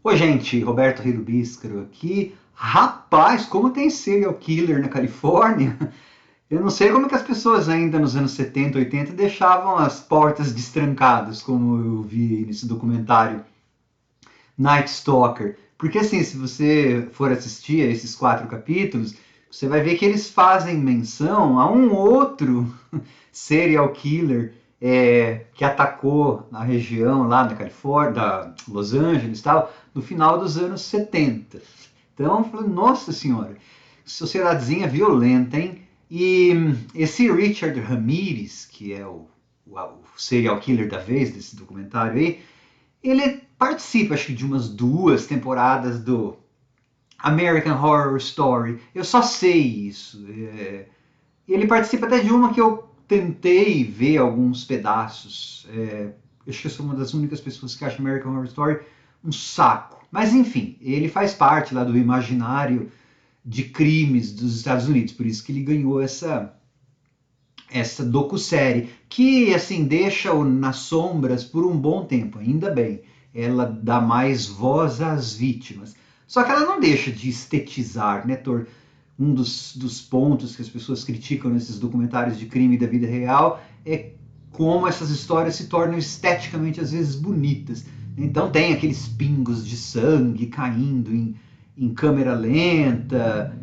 Oi, gente, Roberto Rei do Bíscaro aqui. Rapaz, como tem serial killer na Califórnia? Eu não sei como que as pessoas ainda nos anos 70, 80 deixavam as portas destrancadas, como eu vi nesse documentário Night Stalker. Porque assim, se você for assistir a esses 4 capítulos, você vai ver que eles fazem menção a um outro serial killer que atacou na região lá da Califórnia, da Los Angeles e tal, no final dos anos 70. Então, eu falei, nossa senhora, sociedadezinha violenta, hein? E esse Richard Ramirez, que é o serial killer da vez desse documentário aí, ele participa, acho que, de umas 2 temporadas do American Horror Story. Eu só sei isso. Ele participa até de uma que eu tentei ver alguns pedaços. Acho que eu sou uma das únicas pessoas que acha American Horror Story um saco. Mas enfim, ele faz parte lá do imaginário de crimes dos Estados Unidos, por isso que ele ganhou essa docu-série, que assim deixa-o nas sombras por um bom tempo, ainda bem. Ela dá mais voz às vítimas. Só que ela não deixa de estetizar, né, Thor? Um dos pontos que as pessoas criticam nesses documentários de crime da vida real é como essas histórias se tornam esteticamente às vezes bonitas. Então tem aqueles pingos de sangue caindo em câmera lenta,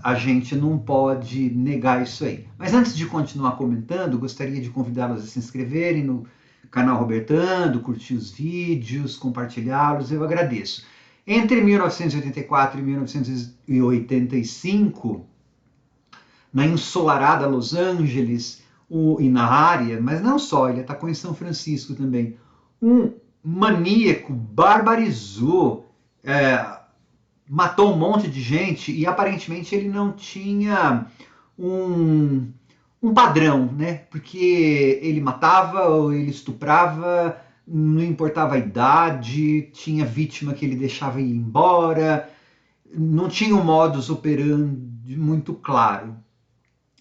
a gente não pode negar isso aí. Mas antes de continuar comentando, gostaria de convidá-los a se inscreverem no canal Robertando, curtir os vídeos, compartilhá-los, eu agradeço. Entre 1984 e 1985, na ensolarada Los Angeles e na área, mas não só, ele atacou em São Francisco também, um maníaco barbarizou, matou um monte de gente e aparentemente ele não tinha um, um padrão, né? Porque ele matava ou ele estuprava, não importava a idade, tinha vítima que ele deixava ir embora, não tinha um modus operandi muito claro.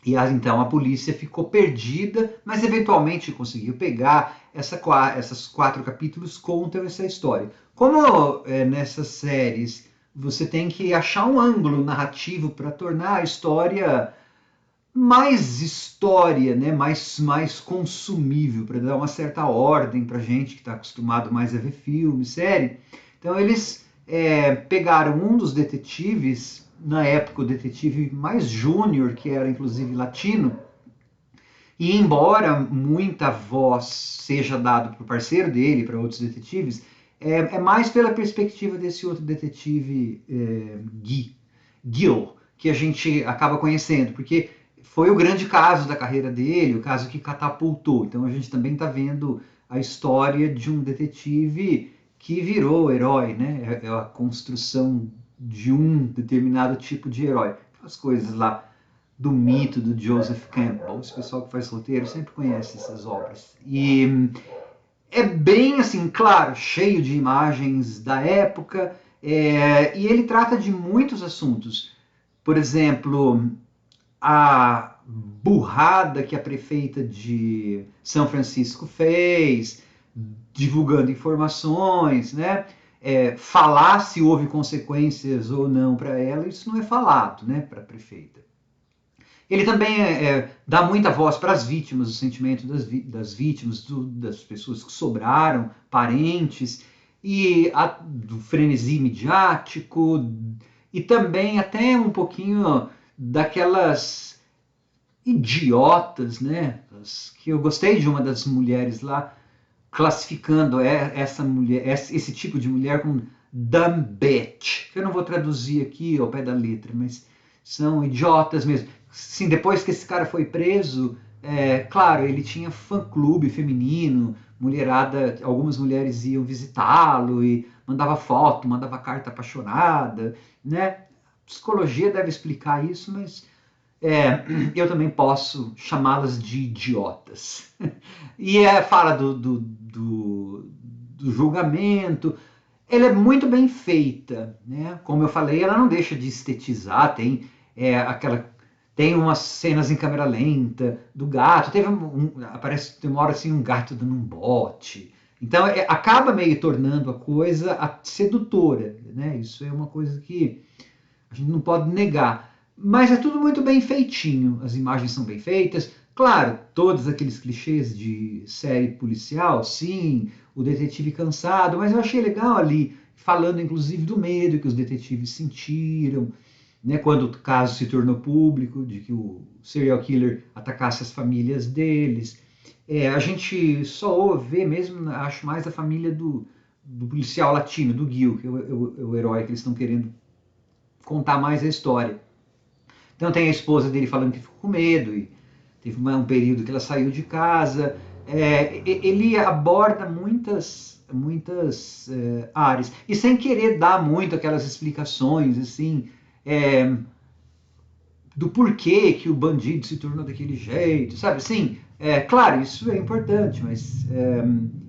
E então a polícia ficou perdida, mas eventualmente conseguiu pegar essas 4 capítulos contam essa história. Como nessas séries você tem que achar um ângulo narrativo para tornar a história, né? mais consumível, para dar uma certa ordem para gente que está acostumado mais a ver filme, série. Então eles pegaram um dos detetives, na época o detetive mais júnior, que era inclusive latino, e embora muita voz seja dada para o parceiro dele, para outros detetives, é mais pela perspectiva desse outro detetive, Gil, que a gente acaba conhecendo, porque foi o grande caso da carreira dele, o caso que catapultou. Então a gente também está vendo a história de um detetive que virou herói, né? É a construção de um determinado tipo de herói. As coisas lá do mito do Joseph Campbell. Esse pessoal que faz roteiro sempre conhece essas obras. E é bem assim, claro, cheio de imagens da época, e ele trata de muitos assuntos. Por exemplo, a burrada que a prefeita de São Francisco fez, divulgando informações, né? Falar se houve consequências ou não para ela, isso não é falado, né, para a prefeita. Ele também dá muita voz para as vítimas, o sentimento das vítimas, das pessoas que sobraram, parentes, e do frenesi midiático, e também até um pouquinho daquelas idiotas, né? Que eu gostei de uma das mulheres lá, classificando essa mulher, esse tipo de mulher como dumb bitch. Eu não vou traduzir aqui ao pé da letra, mas são idiotas mesmo. Sim, depois que esse cara foi preso, claro, ele tinha fã-clube feminino, mulherada, algumas mulheres iam visitá-lo e mandava foto, mandava carta apaixonada, né? Psicologia deve explicar isso, mas eu também posso chamá-las de idiotas. E fala do julgamento. Ela é muito bem feita, né? Como eu falei, ela não deixa de estetizar, tem umas cenas em câmera lenta do gato, aparece tem uma hora assim um gato dando um bote, Então acaba meio tornando a coisa sedutora, né? Isso é uma coisa que a gente não pode negar. Mas é tudo muito bem feitinho, as imagens são bem feitas. Claro, todos aqueles clichês de série policial, sim, o detetive cansado, mas eu achei legal ali, falando inclusive do medo que os detetives sentiram, né, quando o caso se tornou público, de que o serial killer atacasse as famílias deles. A gente só vê mesmo, acho mais a família do policial latino, do Gil, que é o herói que eles estão querendo contar mais a história. Então tem a esposa dele falando que ficou com medo e teve um período que ela saiu de casa. Ele aborda muitas áreas e sem querer dar muito aquelas explicações assim do porquê que o bandido se tornou daquele jeito, sabe? Assim, claro, isso é importante, mas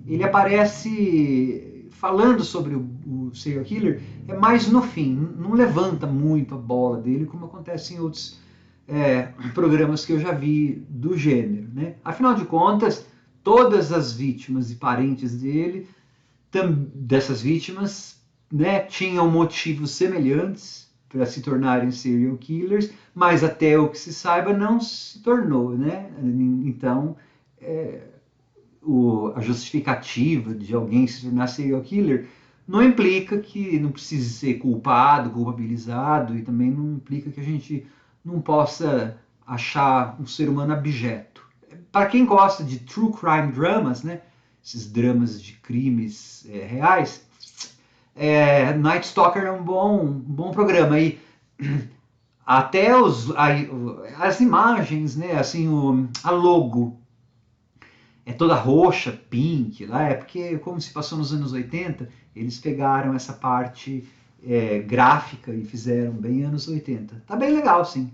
ele aparece falando sobre o serial killer mais no fim, não levanta muito a bola dele, como acontece em outros programas que eu já vi do gênero, né? Afinal de contas, todas as vítimas e parentes dele, dessas vítimas, né, tinham motivos semelhantes para se tornarem serial killers, mas até o que se saiba não se tornou, né? Então, a justificativa de alguém se tornar serial killer não implica que não precise ser culpado, culpabilizado, e também não implica que a gente não possa achar um ser humano abjeto. Para quem gosta de true crime dramas, né, esses dramas de crimes reais, Night Stalker é um bom programa. E até as imagens, né, assim, a logo é toda roxa, pink, lá é porque, como se passou nos anos 80, eles pegaram essa parte gráfica e fizeram bem anos 80. Tá bem legal, sim.